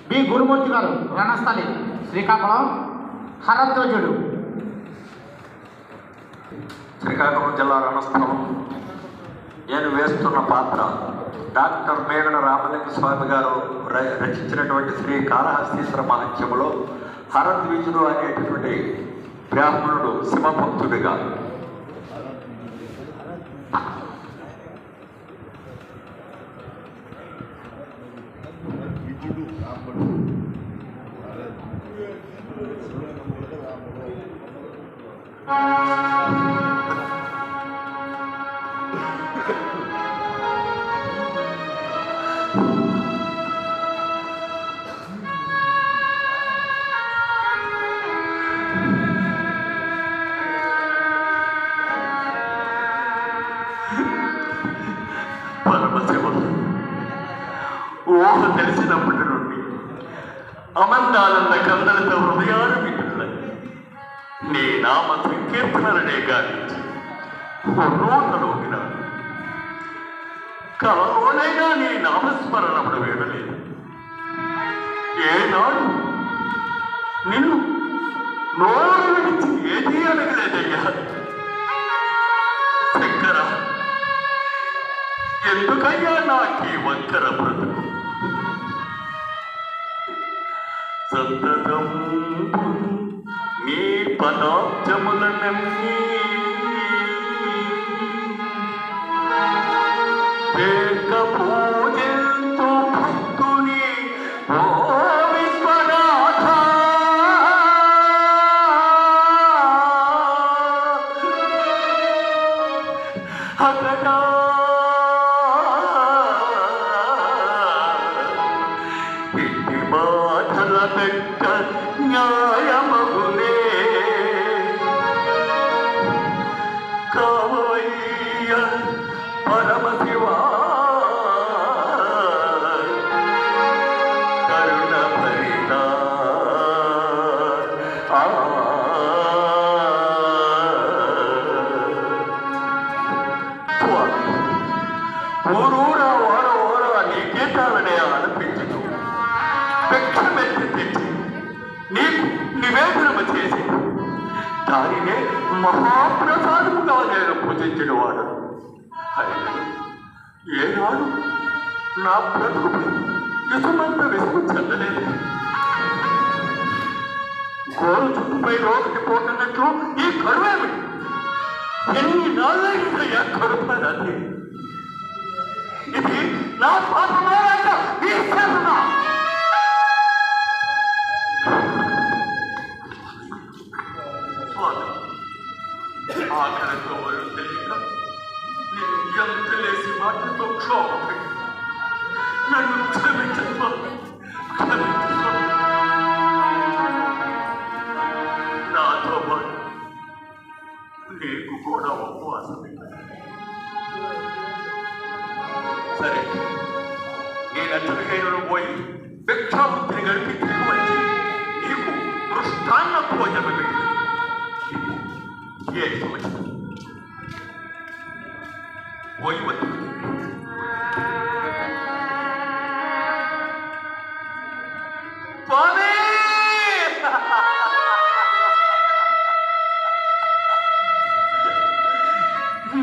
B గురుమూర్తి గారు రణస్థలి శ్రీకాకుళం హరధ్వజుడు. శ్రీకాకుళం జిల్లా రణస్థలం. నేను వేస్తున్న పాత్ర డాక్టర్ మేగడ రామలింగ స్వామి గారు రచించినటువంటి శ్రీ కాళహస్తీశ్వర మహత్యములో హరద్విజుడు అనేటటువంటి బ్రాహ్మణుడు శివభక్తుడిగా. ఊహ తెలిసినప్పటి నుండి అమందానంద కందలతో హృదయాలు మిత్రులని నీ నామ సంకీర్తనలనే గాలించి రోతలోకిన కలలోనైనా నీ నామస్మరణముడు వేడలేదు. ఏనాడు నిన్ను నోరు విడిచి ఏదీ అడగలేదయ్యా. శంకర, ఎందుకయ్యా నాకీ వంకర బ్రతుకు? సంతతం నీ పదాబ్జముల నమ్మి పూజించు భక్తుని ఓ విశ్వనాథ. అగడా ఇట్టి బాధల పెట్ట న్యాయమగునే కావయ్య పరమశివా. కరుణ భరిత ఊరూరా ఓర ఓర నీ గీతాలనే ఆలపించు. భిక్షమెత్తి తెచ్చి నీకు నివేదనము చేసి దానినే మహాప్రసాదముగా నేను పూజించిన వాడు. ఏనాడు నా బ్రతుకుపై ఇసుమంత విసుగు చెందలేదు. గోరు చుట్టుపై రోగికి పోతున్నట్లు ఈ కరువేమి ఎన్ని నాలుగయ్యా కరుపరాది. ఇది నా పాపమా ఈ సేవనా? ఆఖరితో వారు తెలియక నేను ఎంతలేసి మాటలతో క్షోభపడి నన్ను క్షమించమ్మా, క్షమించమ్మా. నాతో పాటు నీకు కూడా ఉపవాసమే. సరే, నేనెచ్చరికైనా పోయి భిక్షాబుద్ధిని గడిపి తిరిగి వచ్చి నీకు మృష్టాన్న భోజనం పెట్టి ఏ సమస్య పోయి వచ్చి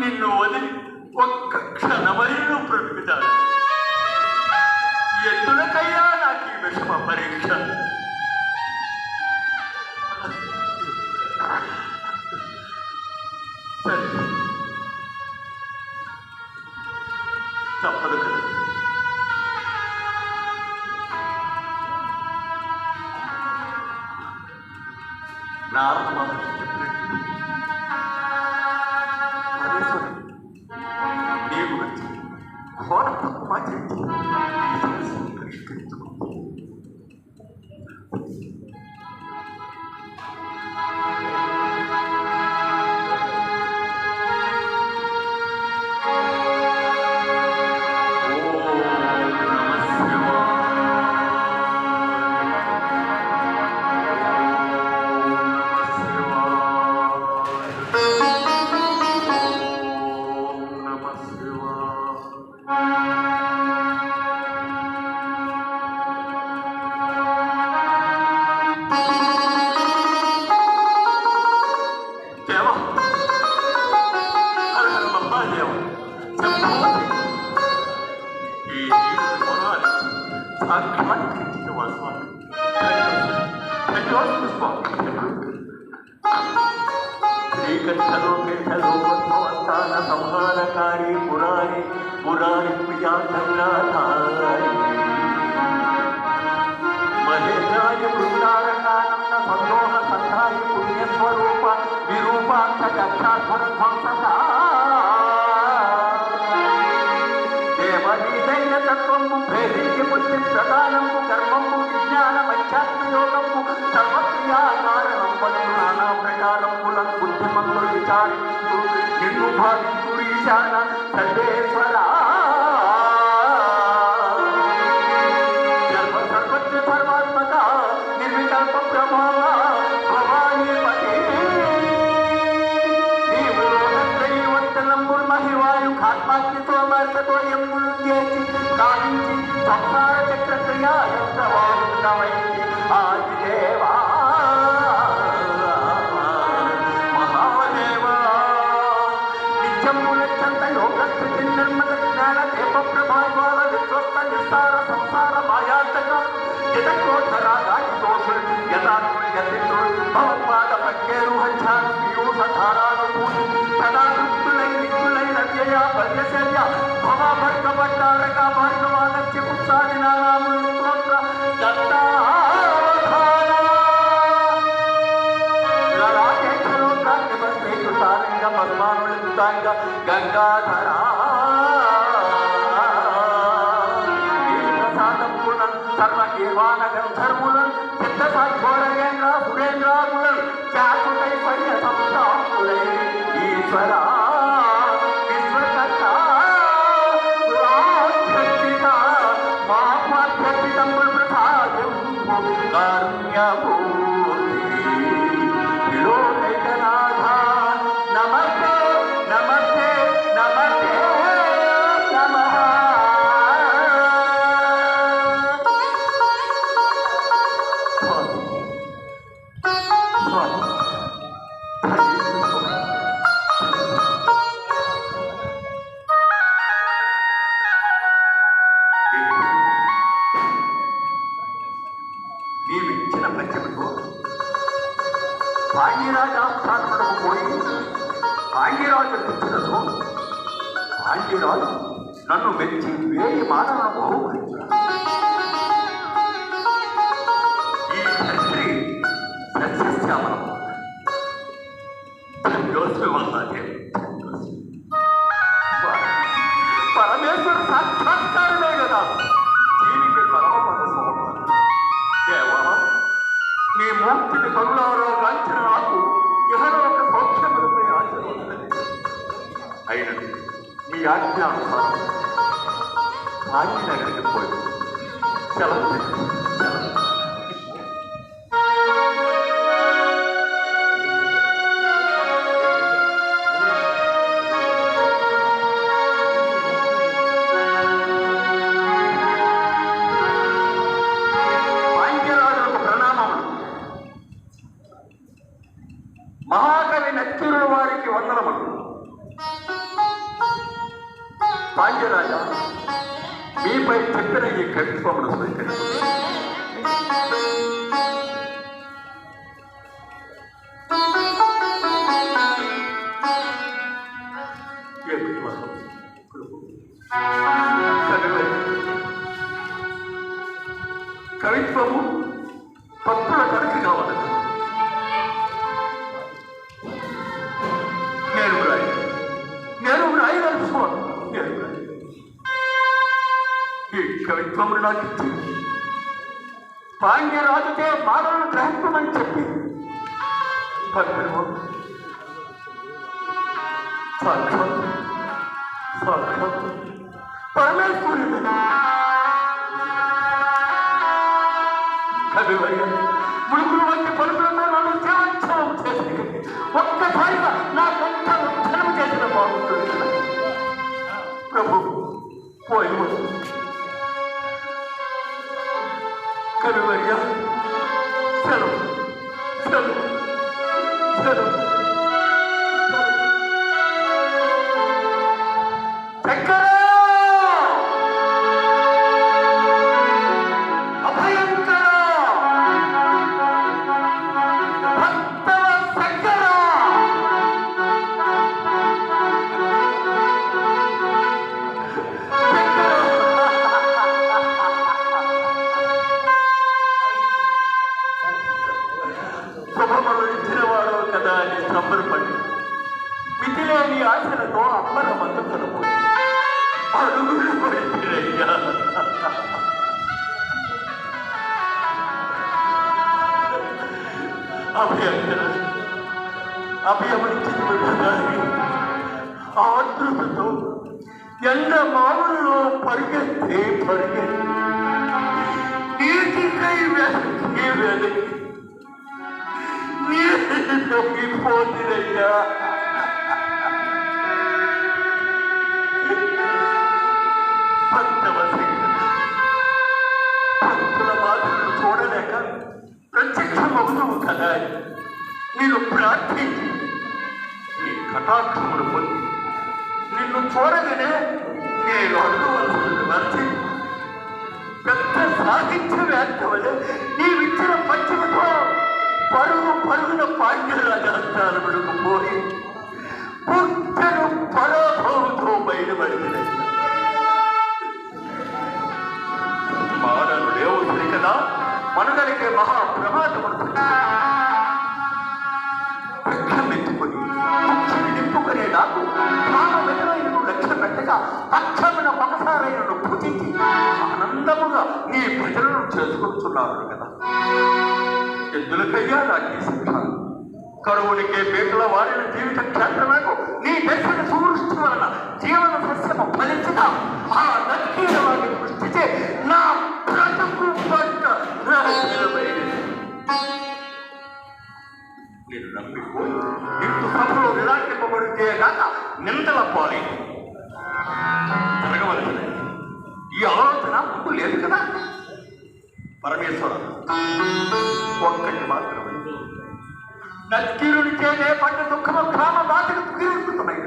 నిన్ను వదిలి ఒక్క క్షణమైనా బ్రతుకుతాను. ఎందుకయ్యా నాకు ఈ విషమ పరీక్ష? తప్పదు కదా. నారద మహర్షి చెప్పినట్టు పరమేశ్వరుడు నీ గురించి ఘోర తప్ప చేసి పరిష్కరించుకో. సాక్షాత్కరించిన వారు స్వామి. ధన్యవాదాలు స్వామి. శ్రీకృష్ణలోకేశలోకోత్సవస్థాన సంహారకారి పురారి పురారి ప్రియాసంగాధారి మహేశాయ బృందారకానంద సందోహ సంధాయి పుణ్యస్వరూప విరూపాంత దక్షాధ్వర ధ్వంసకా దేవనీదైన తత్వము భేదించి బుద్ధి ప్రధానము కర్మము విజ్ఞానం అధ్యాత్మయోగము సర్వక్రియాకారణం పలు నానా ప్రకారములను బుద్ధిమంతులు విచారించు నిన్ను భావించు ఈశాన సర్వేశ్వర సర్వజ్ఞ సర్వాత్మక నిర్వికల్ప ప్రభావ భవానీపతి నీవు లోకత్రయీవర్తనంబుల్ మహివాయు ఖాత్మాగ్నితో మార్గతో ఎమ్ములు చేసి కావించి సంసార చక్రక్రియ యంత్రవారుండమైంది ఆదిదేవా మహాదేవా నిత్యము నిత్యంత యోగస్థితి నిర్మల జ్ఞాన దేవ ప్రభావాల విశ్వస్త నిస్సార సంసార మాయాంతక జటక్రోధరాగాది దోషులు యథాత్ములు యతిత్రులు భవత్పాద ప్రజ్ఞేరుహంఛాను పీయూష ధారానుభూతి సదా తృప్తులై నిత్యులై రవ్యయ పర్యశల్య భవ భర్గవట్టారక భార్గవాదస్య పుత్సాది నారాములు స్తోత్ర దత్తావధాన లలాటేక్షలోకాగ్నిమస్తేకృతారంగ పద్మానులిప్తాంగ గంగాధరా సర్వ నిర్వాణ గంధర్వులను సిద్ధ సాధ్వరేంద్ర సురేంద్రాములను చాకుటై పర్య సంతాములై ఈశ్వర విశ్వకర్త సురాధ్యక్షిత మహాత్మధ్యక్షితములు ప్రసాదం కారుణ్యమూర్తి విలోకైకనాథ నమస్తే నమస్తే నమస్తే నమః. నీవిచ్చిన పద్యముతో భాగ్యరాజాస్థానములకు పోయి భాగ్యరాజు తెచ్చినతో భాగ్యరాజు నన్ను మెచ్చి వేయి మానవులను బహుకరించాడు. ఈ తండ్రి సస్యశ్యామలం ధన్యోస్మి మహాదేవ్. పరమేశ్వర సాక్షాత్కారమే కదా జీవికి పరమపద సోపానం. దేవా మీ మూర్తిని కరుణాలో కాంచిన నాకు ఇహలోక సౌఖ్యములపై ఆశీర్వదనది అయినది మీ ఆజ్ఞానుసారం భాగ్యనగరికి పోయి సెలవు సెలవు. మహాకవి నచ్చరుల వారికి వందనములు. భాగ్యరాజ మీపై చెప్పిన ఈ కవిత్వమును స్వీకరించి కవిత్వము భక్తుల కడికి కావాలి. నేను రాయదలుచుకోను. ఈ కవిత్వములు నాకు ఇచ్చి పాండ్యరాజుకే మాటలను గ్రహించమని చెప్పి సాక్షాత్ సాక్షాత్ పరమేశ్వరుడు కవివయ్య ముడుకులు వంటి పలుకులతో నన్ను దేవోత్సవం చేసి ఒక్కసారిగా నా కంట ఉత్తరం చేసిన బాగుంటుంది ప్రభు. పోయి కవివయ్య సెలవు సెలవు సెలవు. చక్కర అభియమనించింది కదా ఆతృతతో ఎండ మామూలులో పరిగెత్తే నీటికై వెనక్కి నీటిలోకి పోతిరయ్యా. భక్తుల బాధలను చూడలేక ప్రత్యక్షమవుతావు కదా నేను ప్రార్థించి నీ కటాక్షమును పొంది నిన్ను చూడగానే నేను అడగవలసింది మర్చి పెద్ద సాహిత్యవేత్త వలె నీవిచ్చిన పశ్చిమతో పరుగున పాండ్యరాజాలు పోయి పుట్టను పరాభవంతో బయలుపడింది. మానలు లేవు సరి కదా మనగలిగే మహాప్రమాదమును ఎత్తుకొని నింపుకునే నాకు ప్రాణమెదురైనను లక్ష్య పెట్టగా అక్షమున ఒకసారైనను భుజించి ఆనందముగా నీ ప్రజలను చేసుకుంటున్నారు కదా. ఎందులకయ్యా నాకు ఈ శిక్ష? కరువునికే పేటల వారిన జీవిత క్షేత్రమేకు నీ దర్శన సువృష్టి వలన జీవన సస్యము ఫలించిన ఆ నక్కీల వారిని దృష్టిచే నా బ్రతుకు పంట నేను నమ్మిపోయి నిండు సభలో నిరాకరింపబడితే కాక నిందల పాలి జరగవలసిన ఈ ఆలోచన ముందు లేదు కదా. పరమేశ్వర ఒక్కటి మాత్రమే నక్కీరుని చేనే పడ్డ దుఃఖము కామ బాధకు తీరుతున్నాయి.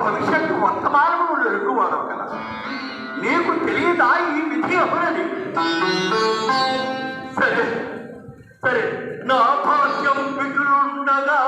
భవిష్యత్తు వర్తమానము ఎరుగువాడు కదా నీకు తెలియదా ఈ విధి అమరని? సరే నా భాగ్యం మిగులుండగా